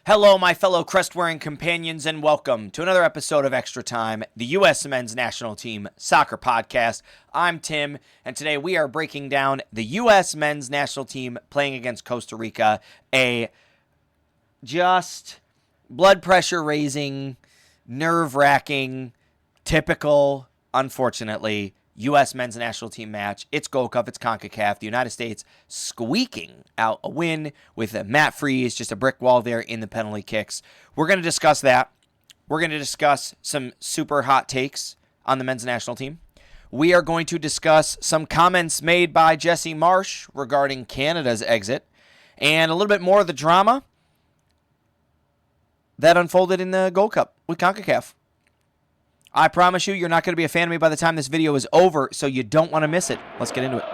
Hello, my fellow crest-wearing companions, and welcome to another episode of Extra Time, the U.S. Men's National Team Soccer Podcast. I'm Tim, and today we are breaking down the U.S. Men's National Team playing against Costa Rica, a just blood pressure-raising, nerve-wracking, typical, unfortunately, U.S. Men's National Team match. It's Gold Cup, it's CONCACAF, the United States squeaking out a win with Matt Freese, just a brick wall there in the penalty kicks. We're going to discuss that. We're going to discuss some super hot takes on the men's national team. We are going to discuss some comments made by Jesse Marsch regarding Canada's exit, and a little bit more of the drama that unfolded in the Gold Cup with CONCACAF. I promise you're not going to be a fan of me by the time this video is over, so you don't want to miss it. Let's get into it.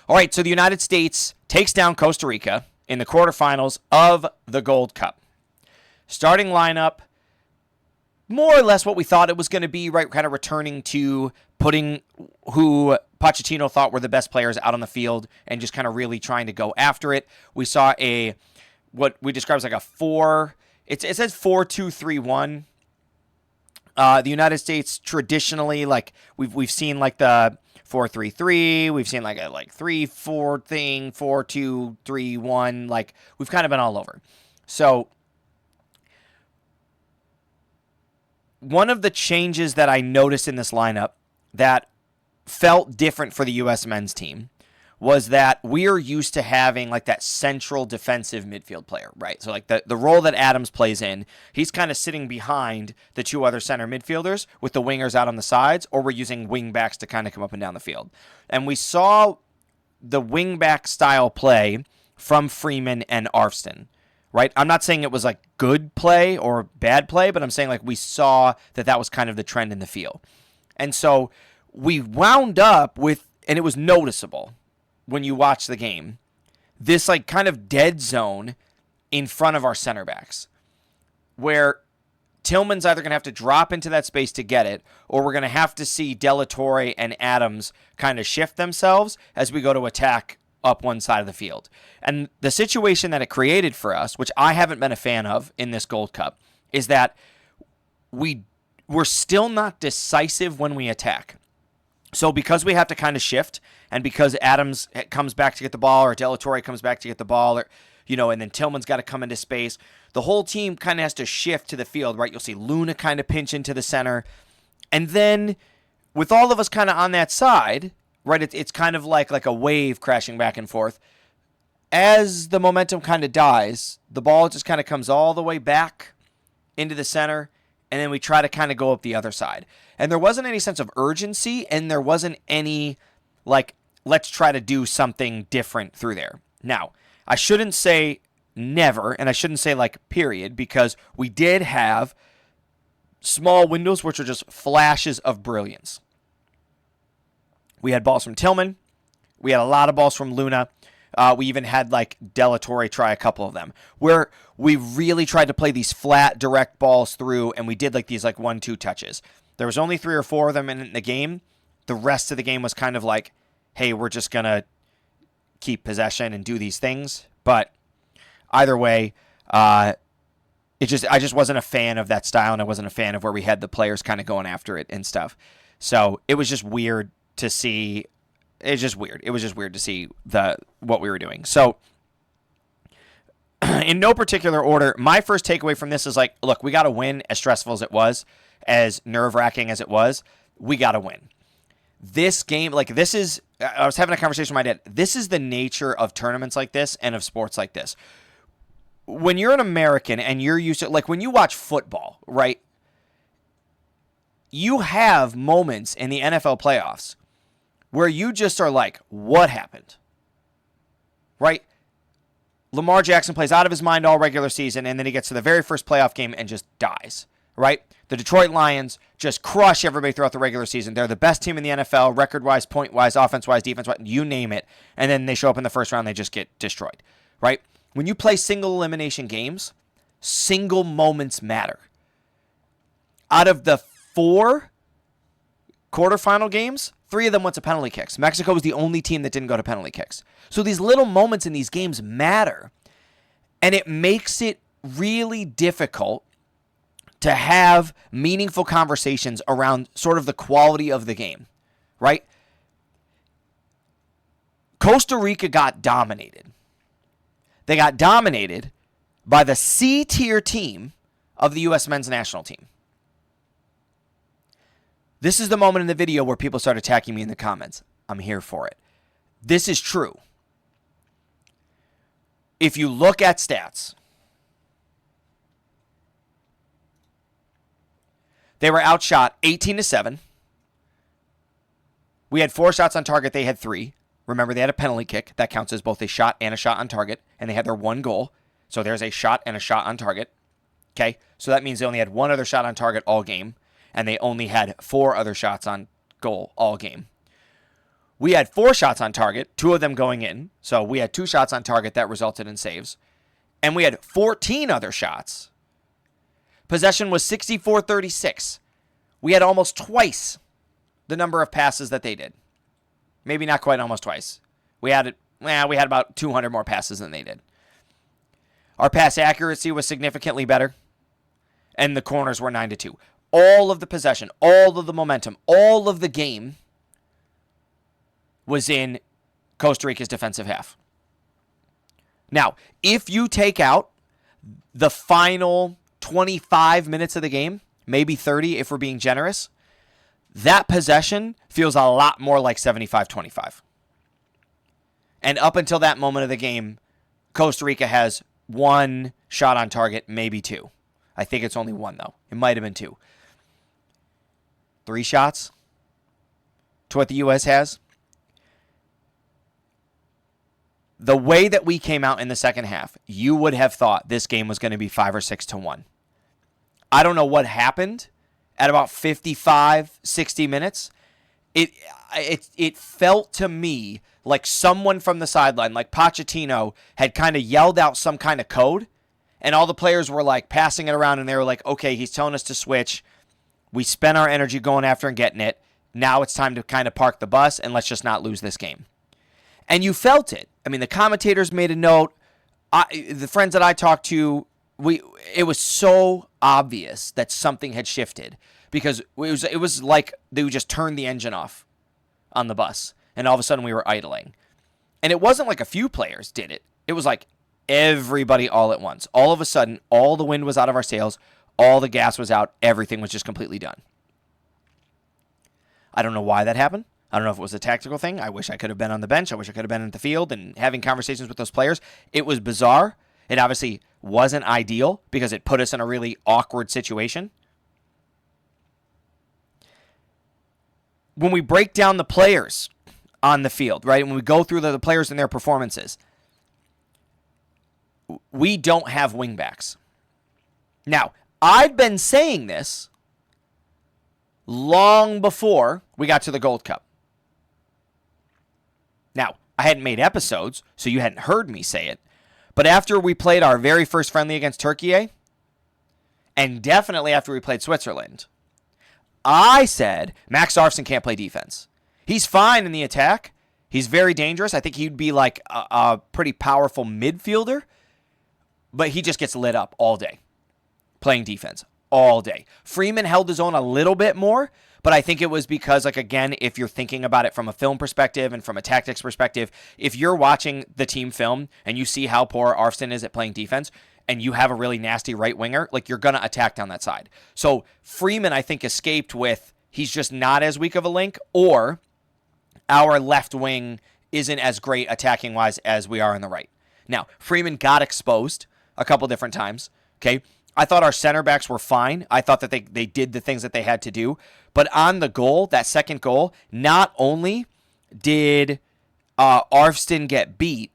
All right, so the United States takes down Costa Rica in the quarterfinals of the Gold Cup. Starting lineup, more or less what we thought it was going to be, right? Kind of returning to putting who Pochettino thought were the best players out on the field and just kind of really trying to go after it. We saw what we describe as like a it says 4-2-3-1. The United States traditionally, like we've seen like the 4-3-3. We've seen like a 3-4 thing, 4-2-3-1. Like we've kind of been all over. So one of the changes that I noticed in this lineup that felt different for the U.S. men's team was that we are used to having like that central defensive midfield player, right? So like the role that Adams plays in, he's kind of sitting behind the two other center midfielders with the wingers out on the sides, or we're using wing backs to kind of come up and down the field. And we saw the wing back style play from Freeman and Arfston, right? I'm not saying it was like good play or bad play, but I'm saying like we saw that was kind of the trend in the field. And so we wound up with, and it was noticeable when you watch the game, this like kind of dead zone in front of our center backs, where Tillman's either going to have to drop into that space to get it, or we're going to have to see De La Torre and Adams kind of shift themselves as we go to attack up one side of the field. And the situation that it created for us, which I haven't been a fan of in this Gold Cup, is that we're still not decisive when we attack. So because we have to kind of shift, and because Adams comes back to get the ball, or De La Torre comes back to get the ball, or and then Tillman's got to come into space, the whole team kind of has to shift to the field, right? You'll see Luna kind of pinch into the center. And then with all of us kind of on that side, right, it's kind of like a wave crashing back and forth. As the momentum kind of dies, the ball just kind of comes all the way back into the center, and then we try to kind of go up the other side. And there wasn't any sense of urgency, and there wasn't any, let's try to do something different through there. Now, I shouldn't say never, and I shouldn't say period, because we did have small windows which are just flashes of brilliance. We had balls from Tillman. We had a lot of balls from Luna. We even had De La Torre try a couple of them, where we really tried to play these flat, direct balls through, and we did these 1-2 touches. There was only 3 or 4 of them in the game. The rest of the game was kind of hey, we're just going to keep possession and do these things. But either way, I just wasn't a fan of that style, and I wasn't a fan of where we had the players kind of going after it and stuff. So it was just weird to see. It's just weird. It was just weird to see what we were doing. So in no particular order, my first takeaway from this is look, we got to win. As stressful as it was, as nerve-wracking as it was, we got to win. This game, this is, I was having a conversation with my dad. This is the nature of tournaments like this and of sports like this. When you're an American and you're used to, when you watch football, right? You have moments in the NFL playoffs where you just are what happened? Right? Lamar Jackson plays out of his mind all regular season, and then he gets to the very first playoff game and just dies, right? The Detroit Lions just crush everybody throughout the regular season. They're the best team in the NFL, record-wise, point-wise, offense-wise, defense-wise, you name it. And then they show up in the first round, they just get destroyed, right? When you play single elimination games, single moments matter. Out of the 4 quarterfinal games, 3 of them went to penalty kicks. Mexico was the only team that didn't go to penalty kicks. So these little moments in these games matter. And it makes it really difficult to have meaningful conversations around sort of the quality of the game, right? Costa Rica got dominated. They got dominated by the C-tier team of the U.S. men's national team. This is the moment in the video where people start attacking me in the comments. I'm here for it. This is true. If you look at stats, they were outshot 18-7. We had 4 shots on target. They had 3. Remember, they had a penalty kick. That counts as both a shot and a shot on target. And they had their 1 goal. So there's a shot and a shot on target. Okay? So that means they only had 1 other shot on target all game. And they only had 4 other shots on goal all game. We had 4 shots on target, 2 of them going in. So we had 2 shots on target that resulted in saves. And we had 14 other shots. Possession was 64-36. We had almost twice the number of passes that they did. Maybe not quite almost twice. We had about 200 more passes than they did. Our pass accuracy was significantly better. And the corners were 9-2. All of the possession, all of the momentum, all of the game was in Costa Rica's defensive half. Now, if you take out the final 25 minutes of the game, maybe 30 if we're being generous, that possession feels a lot more like 75-25. And up until that moment of the game, Costa Rica has 1 shot on target, maybe 2. I think it's only 1, though. It might have been 2. 3 shots to what the U.S. has. The way that we came out in the second half, you would have thought this game was going to be 5 or 6-1. I don't know what happened at about 55, 60 minutes. It felt to me like someone from the sideline, like Pochettino, had kind of yelled out some kind of code, and all the players were like passing it around, and they were like, okay, he's telling us to switch. We spent our energy going after and getting it. Now it's time to kind of park the bus, and let's just not lose this game. And you felt it. I mean, the commentators made a note. The friends that I talked to, it was so obvious that something had shifted because it was like they just turned the engine off on the bus, and all of a sudden we were idling. And it wasn't like a few players did it. It was like everybody all at once. All of a sudden, all the wind was out of our sails. All the gas was out. Everything was just completely done. I don't know why that happened. I don't know if it was a tactical thing. I wish I could have been on the bench. I wish I could have been at the field and having conversations with those players. It was bizarre. It obviously wasn't ideal because it put us in a really awkward situation. When we break down the players on the field, right, when we go through the players and their performances, we don't have wingbacks. Now, I've been saying this long before we got to the Gold Cup. Now, I hadn't made episodes, so you hadn't heard me say it. But after we played our very first friendly against Turkey, and definitely after we played Switzerland, I said Max Arfson can't play defense. He's fine in the attack. He's very dangerous. I think he'd be like a pretty powerful midfielder, but he just gets lit up all day playing defense all day. Freeman held his own a little bit more, but I think it was because, like, again, if you're thinking about it from a film perspective and from a tactics perspective, if you're watching the team film and you see how poor Arfson is at playing defense and you have a really nasty right winger, like, you're going to attack down that side. So Freeman, I think, escaped with he's just not as weak of a link, or our left wing isn't as great attacking-wise as we are on the right. Now, Freeman got exposed a couple different times, okay? I thought our center backs were fine. I thought that they did the things that they had to do. But on the goal, that second goal, not only did Arfston get beat,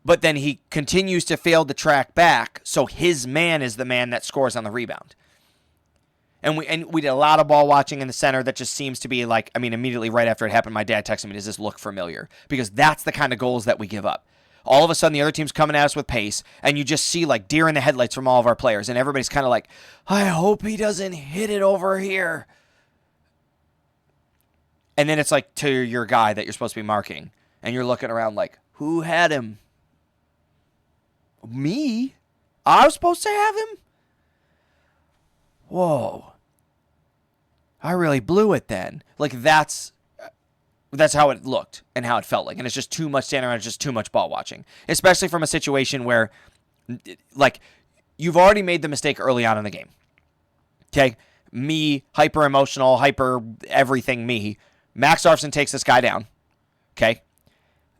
but then he continues to fail to track back, so his man is the man that scores on the rebound. And we did a lot of ball watching in the center that just seems to be like, I mean, immediately right after it happened, my dad texted me, does this look familiar? Because that's the kind of goals that we give up. All of a sudden, the other team's coming at us with pace, and you just see like deer in the headlights from all of our players, and everybody's kind of like, I hope he doesn't hit it over here. And then it's like to your guy that you're supposed to be marking, and you're looking around like, who had him? Me? I was supposed to have him? Whoa. I really blew it then. Like, that's how it looked and how it felt like. And it's just too much standing around. It's just too much ball watching. Especially from a situation where, like, you've already made the mistake early on in the game. Okay? Me, hyper emotional, hyper everything me. Max Arfson takes this guy down. Okay?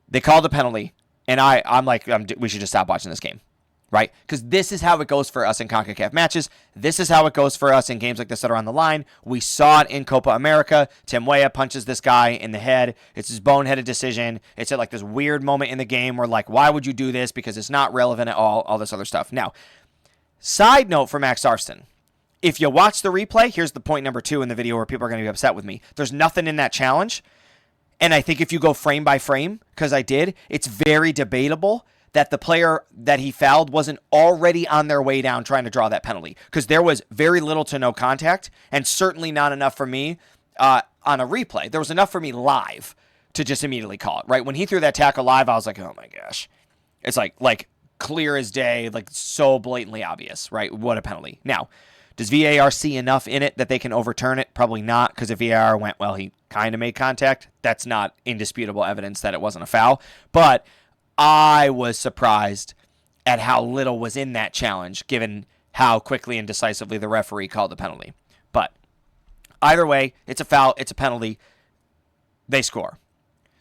They called a penalty. And I'm like, we should just stop watching this game. Right? Because this is how it goes for us in CONCACAF matches. This is how it goes for us in games like this that are on the line. We saw it in Copa America. Tim Weah punches this guy in the head. It's his boneheaded decision. It's at like this weird moment in the game where like, why would you do this? Because it's not relevant at all this other stuff. Now, side note for Max Arfson. If you watch the replay, here's the point number 2 in the video where people are going to be upset with me. There's nothing in that challenge. And I think if you go frame by frame, because I did, it's very debatable that the player that he fouled wasn't already on their way down trying to draw that penalty. Because there was very little to no contact, and certainly not enough for me on a replay. There was enough for me live to just immediately call it, right? When he threw that tackle live, I was like, oh my gosh. It's like clear as day, like so blatantly obvious, right? What a penalty. Now, does VAR see enough in it that they can overturn it? Probably not, because if VAR went, well, he kind of made contact, that's not indisputable evidence that it wasn't a foul. But I was surprised at how little was in that challenge, given how quickly and decisively the referee called the penalty. But either way, it's a foul, it's a penalty, they score.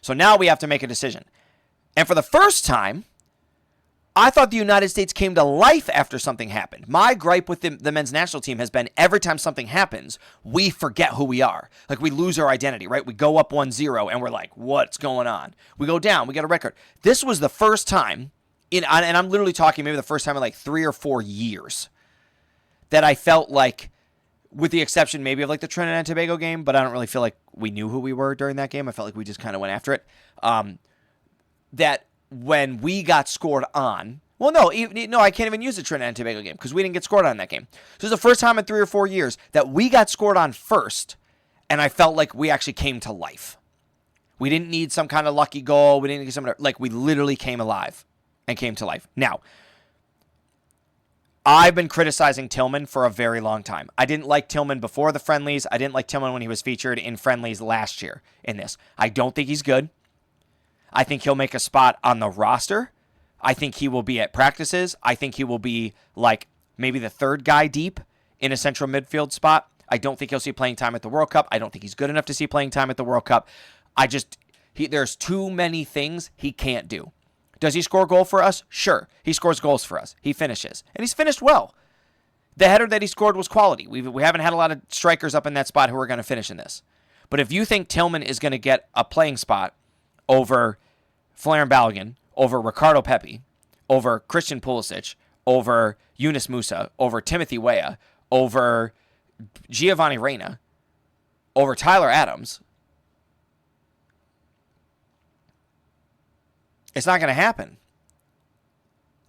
So now we have to make a decision. And for the first time, I thought the United States came to life after something happened. My gripe with the men's national team has been every time something happens, we forget who we are. Like, we lose our identity, right? We go up 1-0 and we're like, what's going on? We go down, we get a record. This was the first time, and I'm literally talking maybe the first time in like 3 or 4 years, that I felt like, with the exception maybe of like the Trinidad and Tobago game, but I don't really feel like we knew who we were during that game. I felt like we just kind of went after it. That when we got scored on, well, no, I can't even use the Trinidad and Tobago game because we didn't get scored on in that game. So it's the first time in 3 or 4 years that we got scored on first, and I felt like we actually came to life. We didn't need some kind of lucky goal. We didn't need some, like, we literally came alive and came to life. Now, I've been criticizing Tillman for a very long time. I didn't like Tillman before the friendlies. I didn't like Tillman when he was featured in friendlies last year in this. I don't think he's good. I think he'll make a spot on the roster. I think he will be at practices. I think he will be like maybe the third guy deep in a central midfield spot. I don't think he'll see playing time at the World Cup. I don't think he's good enough to see playing time at the World Cup. There's too many things he can't do. Does he score a goal for us? Sure. He scores goals for us. He finishes. And he's finished well. The header that he scored was quality. We haven't had a lot of strikers up in that spot who are going to finish in this. But if you think Tillman is going to get a playing spot over Folarin Balogun, over Ricardo Pepi, over Christian Pulisic, over Yunus Musa, over Timothy Weah, over Giovanni Reyna, over Tyler Adams, it's not going to happen.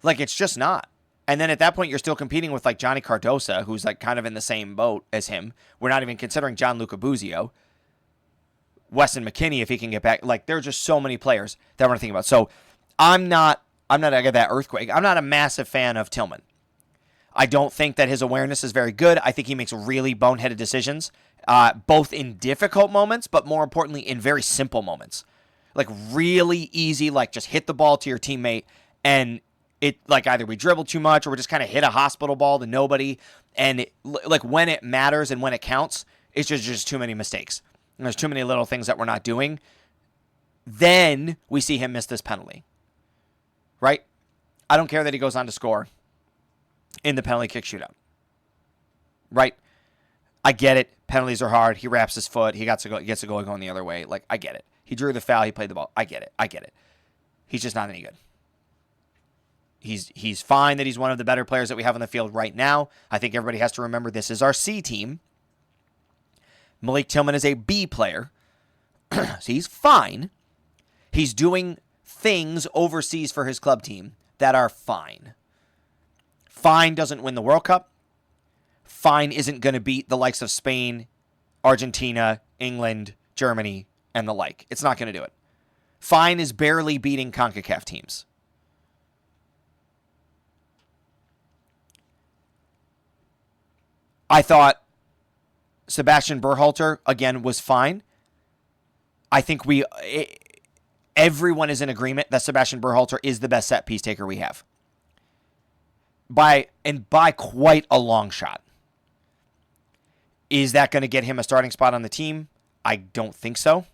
Like, it's just not. And then at that point, you're still competing with like Johnny Cardosa, who's like kind of in the same boat as him. We're not even considering Gianluca Buzio. Weston McKennie, if he can get back. Like, there are just so many players that we're thinking about. So I'm not I get that earthquake. I'm not a massive fan of Tillman. I don't think that his awareness is very good. I think he makes really boneheaded decisions, both in difficult moments, but more importantly, in very simple moments. Like, really easy, like, just hit the ball to your teammate, and it, like, either we dribble too much or we just kind of hit a hospital ball to nobody. And, like, when it matters and when it counts, it's just too many mistakes. And there's too many little things that we're not doing. Then we see him miss this penalty. Right? I don't care that he goes on to score in the penalty kick shootout. Right? I get it. Penalties are hard. He wraps his foot. He gets a goal going the other way. Like, I get it. He drew the foul. He played the ball. I get it. He's just not any good. he's fine that he's one of the better players that we have on the field right now. I think everybody has to remember this is our C team. Malik Tillman is a B player. So he's fine. He's doing things overseas for his club team that are fine. Fine doesn't win the World Cup. Fine isn't going to beat the likes of Spain, Argentina, England, Germany, and the like. It's not going to do it. Fine is barely beating CONCACAF teams. I thought Sebastian Berhalter, again, was fine. I think everyone is in agreement that Sebastian Berhalter is the best set piece taker we have. By quite a long shot. Is that going to get him a starting spot on the team? I don't think so.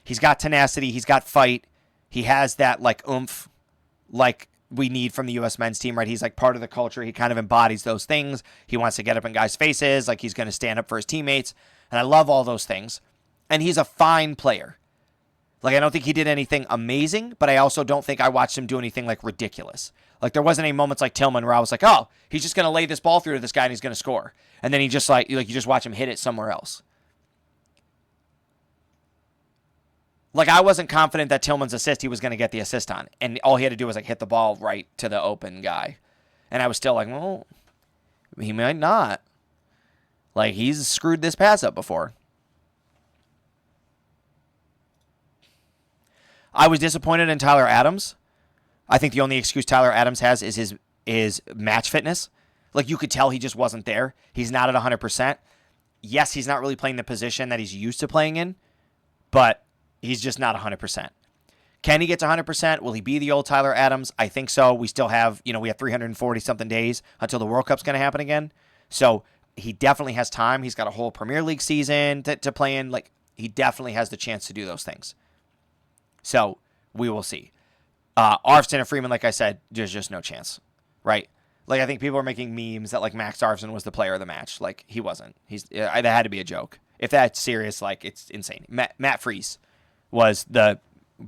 He's got tenacity. He's got fight. He has that like oomph like we need from the U.S. men's team, right? He's like part of the culture. He kind of embodies those things. He wants to get up in guys' faces. Like he's going to stand up for his teammates. And I love all those things. And he's a fine player. Like I don't think he did anything amazing, but I also don't think I watched him do anything like ridiculous. Like there wasn't any moments like Tillman where I was like, oh, he's just going to lay this ball through to this guy and he's going to score. And then he just like you just watch him hit it somewhere else. Like I wasn't confident that Tillman's assist he was going to get the assist on. And all he had to do was like hit the ball right to the open guy. And I was still like, well, he might not. Like he's screwed this pass up before. I was disappointed in Tyler Adams. I think the only excuse Tyler Adams has is his match fitness. Like you could tell he just wasn't there. He's not at 100%. Yes, he's not really playing the position that he's used to playing in, but he's just not 100%. Can he get to 100%? Will he be the old Tyler Adams? I think so. We still have, we have 340-something days until the World Cup's going to happen again. So he definitely has time. He's got a whole Premier League season to play in. Like he definitely has the chance to do those things. So we will see. Arvson and Freeman, like I said, there's just no chance, right? Like I think people are making memes that like Max Arvson was the player of the match. Like he wasn't. That had to be a joke. If that's serious, like it's insane. Matt Freese was the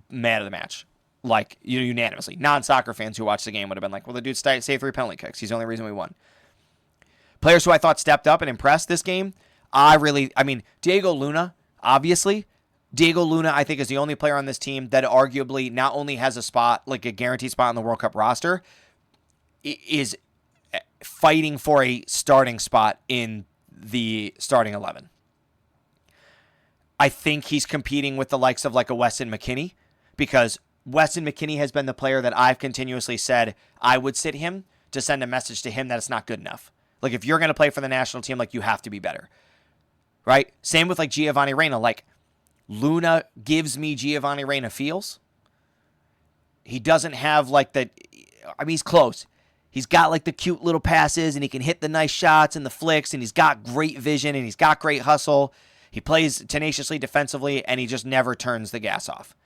man of the match, like unanimously. Non-soccer fans who watched the game would have been like, well, the dude saved 3 penalty kicks. He's the only reason we won. Players who I thought stepped up and impressed this game, Diego Luna, obviously. Diego Luna, I think, is the only player on this team that arguably not only has a spot, like a guaranteed spot on the World Cup roster, is fighting for a starting spot in the starting 11. I think he's competing with the likes of like a Weston McKennie, because Weston McKennie has been the player that I've continuously said I would sit him to send a message to him that it's not good enough. Like if you're going to play for the national team, like you have to be better, right? Same with like Giovanni Reina. Like Luna gives me Giovanni Reina feels. He doesn't have like he's close. He's got like the cute little passes and he can hit the nice shots and the flicks and he's got great vision and he's got great hustle. He plays tenaciously defensively and he just never turns the gas off,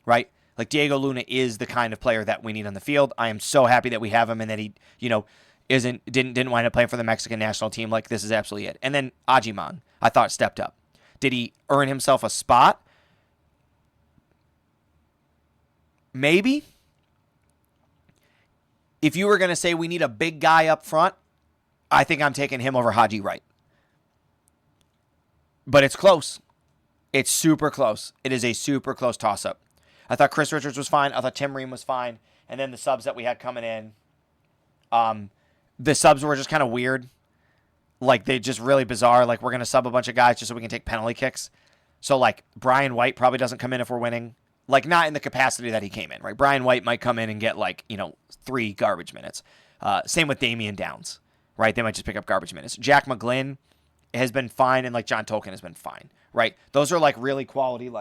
right? Like Diego Luna is the kind of player that we need on the field. I am so happy that we have him and that he, didn't wind up playing for the Mexican national team. Like this is absolutely it. And then Ajiman, I thought stepped up. Did he earn himself a spot? Maybe. If you were going to say we need a big guy up front, I think I'm taking him over Haji Wright. But it's close. It's super close. It is a super close toss-up. I thought Chris Richards was fine. I thought Tim Ream was fine. And then the subs that we had coming in, the subs were just kind of weird. Like, they just really bizarre. Like, we're going to sub a bunch of guys just so we can take penalty kicks. So, like, Brian White probably doesn't come in if we're winning. Like, not in the capacity that he came in, right? Brian White might come in and get, 3 garbage minutes. Same with Damian Downs, right? They might just pick up garbage minutes. Jack McGlynn has been fine, and, John Tolkien has been fine, right? Those are, really quality,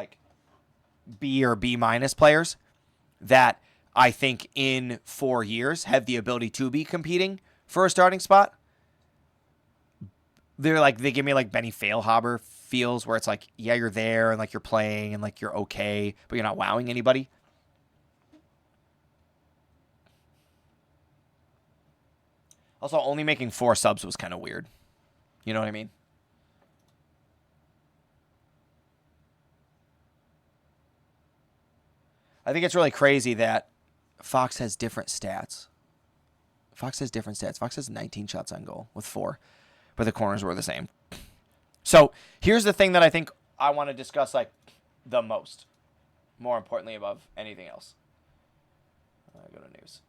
B or B minus players that I think in 4 years have the ability to be competing for a starting spot. They give me Benny Feilhaber feels where it's yeah, you're there and you're playing and you're okay, but you're not wowing anybody. Also, only making 4 subs was kind of weird. You know what I mean? I think it's really crazy that Fox has different stats. Fox has 19 shots on goal with 4, but the corners were the same. So here's the thing that I think I want to discuss like the most, more importantly above anything else. Go to news.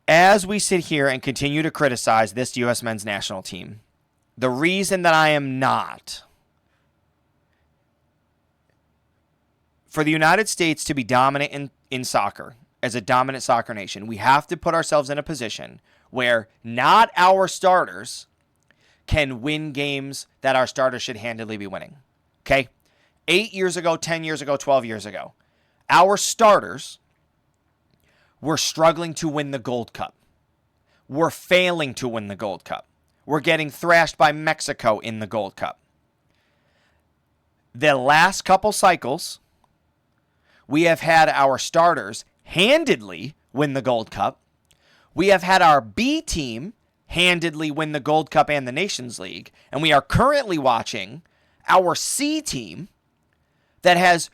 As we sit here and continue to criticize this U.S. men's national team, the reason that I am not for the United States to be dominant in soccer, as a dominant soccer nation, we have to put ourselves in a position where not our starters can win games that our starters should handily be winning. Okay? 8 years ago, 10 years ago, 12 years ago, our starters were struggling to win the Gold Cup. We're failing to win the Gold Cup. We're getting thrashed by Mexico in the Gold Cup. The last couple cycles, we have had our starters handedly win the Gold Cup. We have had our B team handedly win the Gold Cup and the Nations League. And we are currently watching our C team that has,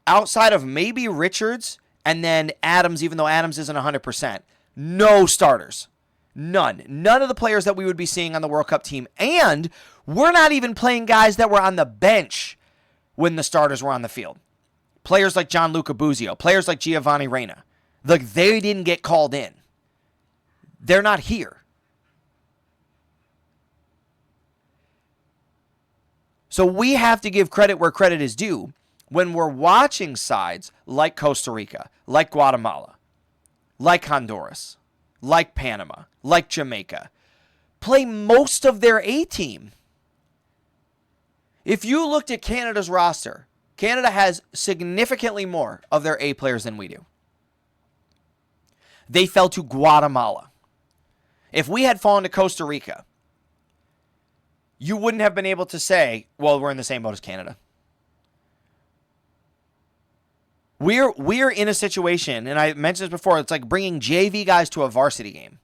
outside of maybe Richards and then Adams, even though Adams isn't 100%, no starters. None. None of the players that we would be seeing on the World Cup team. And we're not even playing guys that were on the bench when the starters were on the field. Players like Gianluca Buzio, players like Giovanni Reyna. Like, they didn't get called in. They're not here. So we have to give credit where credit is due when we're watching sides like Costa Rica, like Guatemala, like Honduras, like Panama, like Jamaica, play most of their A team. If you looked at Canada's roster, Canada has significantly more of their A players than we do. They fell to Guatemala. If we had fallen to Costa Rica, you wouldn't have been able to say, well, we're in the same boat as Canada. We're in a situation, and I mentioned this before, it's like bringing JV guys to a varsity game.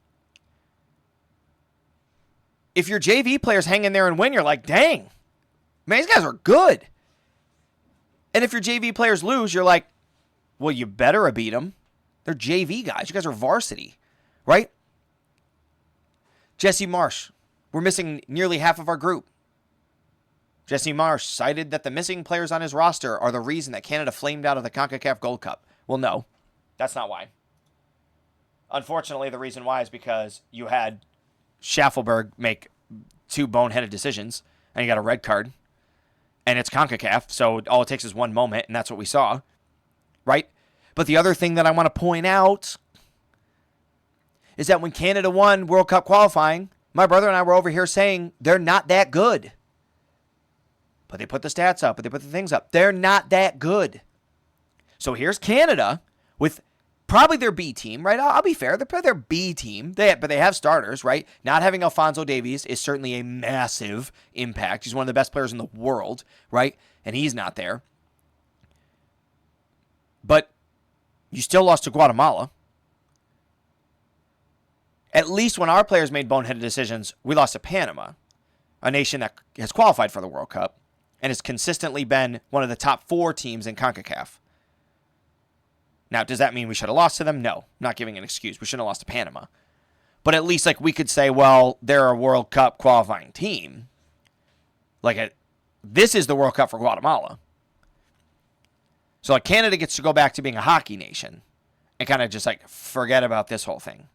If your JV players hang in there and win, you're like, dang, man, these guys are good. And if your JV players lose, you're like, well, you better have beat them. They're JV guys. You guys are varsity, right? Jesse Marsh. We're missing nearly half of our group. Jesse Marsh cited that the missing players on his roster are the reason that Canada flamed out of the CONCACAF Gold Cup. Well, no, that's not why. Unfortunately, the reason why is because you had Schaffelberg make 2 boneheaded decisions, and he got a red card. And it's CONCACAF, so all it takes is one moment, and that's what we saw, right? But the other thing that I want to point out is that when Canada won World Cup qualifying, my brother and I were over here saying they're not that good. But they put the stats up, but they put the things up. They're not that good. So here's Canada with probably their B team, right? I'll be fair. They're probably their B team. But they have starters, right? Not having Alphonso Davies is certainly a massive impact. He's one of the best players in the world, right? And he's not there. But you still lost to Guatemala. At least when our players made boneheaded decisions, we lost to Panama, a nation that has qualified for the World Cup and has consistently been one of the top 4 teams in CONCACAF. Now, does that mean we should have lost to them? No, I'm not giving an excuse. We shouldn't have lost to Panama. But at least like we could say, well, they're a World Cup qualifying team. This is the World Cup for Guatemala. So like Canada gets to go back to being a hockey nation and kind of just like forget about this whole thing.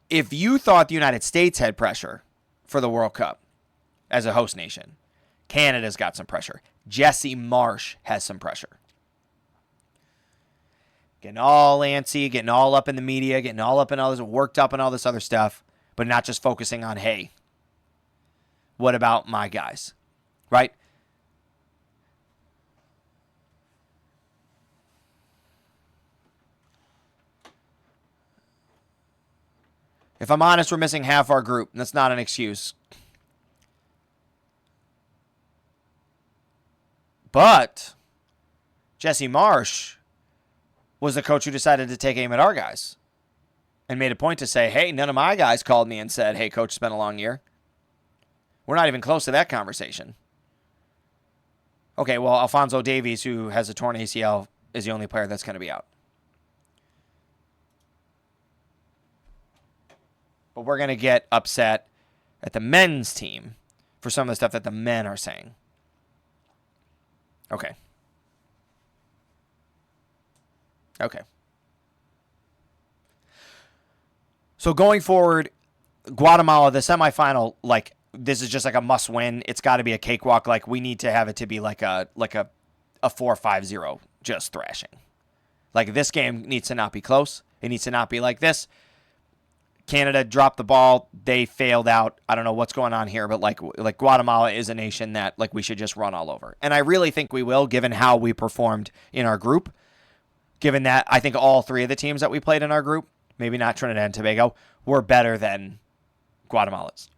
If you thought the United States had pressure for the World Cup as a host nation, Canada's got some pressure. Jesse Marsh has some pressure. Getting all antsy, getting all up in the media, getting all up in all this, worked up and all this other stuff, but not just focusing on, hey, what about my guys, right? If I'm honest, we're missing half our group, and that's not an excuse. But Jesse Marsh was the coach who decided to take aim at our guys and made a point to say, hey, none of my guys called me and said, hey, coach, it's been a long year. We're not even close to that conversation. Okay, well, Alphonso Davies, who has a torn ACL, is the only player that's going to be out. But we're going to get upset at the men's team for some of the stuff that the men are saying. Okay. Okay. So going forward, Guatemala, the semifinal, like, this is just like a must win. It's got to be a cakewalk. Like, we need to have it to be like a 4-5-0 just thrashing. Like, this game needs to not be close. It needs to not be like this. Canada dropped the ball. They failed out. I don't know what's going on here, but like Guatemala is a nation that like we should just run all over. And I really think we will, given how we performed in our group. Given that I think all three of the teams that we played in our group, maybe not Trinidad and Tobago, were better than Guatemala's.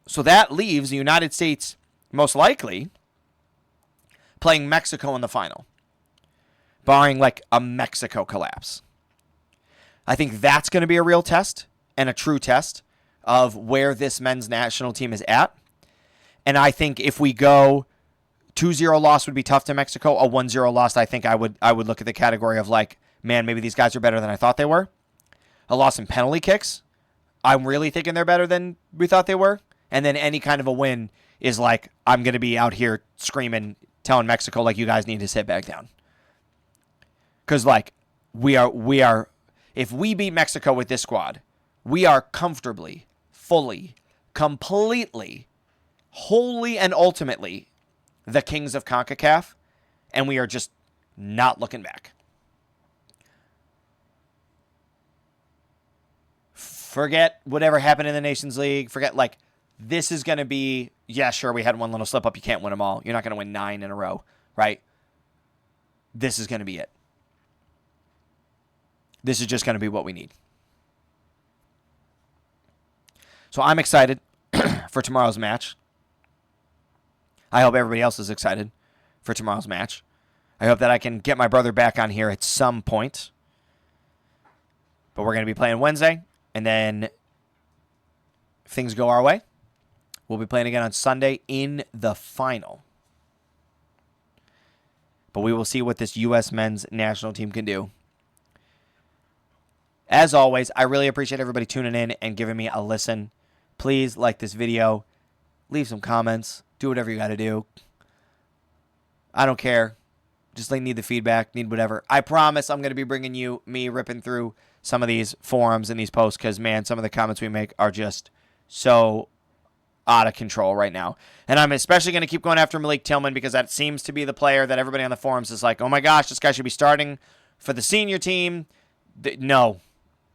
So that leaves the United States most likely playing Mexico in the final, barring like a Mexico collapse. I think that's going to be a real test and a true test of where this men's national team is at. And I think if we go 2-0 loss would be tough to Mexico, a 1-0 loss, I think I would look at the category of like, man, maybe these guys are better than I thought they were. A loss in penalty kicks, I'm really thinking they're better than we thought they were. And then any kind of a win is like, I'm going to be out here screaming, telling Mexico, like, you guys need to sit back down. Because, like, we are, if we beat Mexico with this squad, we are comfortably, fully, completely, wholly, and ultimately the kings of CONCACAF, and we are just not looking back. Forget whatever happened in the Nations League. Forget, like, this is going to be, yeah, sure, we had one little slip up. You can't win them all. You're not going to win 9 in a row, right? This is going to be it. This is just going to be what we need. So I'm excited for tomorrow's match. I hope everybody else is excited for tomorrow's match. I hope that I can get my brother back on here at some point. But we're going to be playing Wednesday. And then if things go our way, we'll be playing again on Sunday in the final. But we will see what this U.S. men's national team can do. As always, I really appreciate everybody tuning in and giving me a listen. Please like this video. Leave some comments. Do whatever you got to do. I don't care. Just like need the feedback, need whatever. I promise I'm going to be bringing you me ripping through some of these forums and these posts because, man, some of the comments we make are just so out of control right now. And I'm especially going to keep going after Malik Tillman because that seems to be the player that everybody on the forums is like, oh my gosh, this guy should be starting for the senior team. No.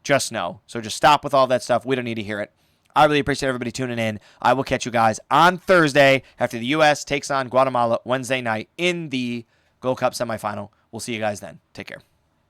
Just no. So just stop with all that stuff. We don't need to hear it. I really appreciate everybody tuning in. I will catch you guys on Thursday after the U.S. takes on Guatemala Wednesday night in the Gold Cup semifinal. We'll see you guys then. Take care.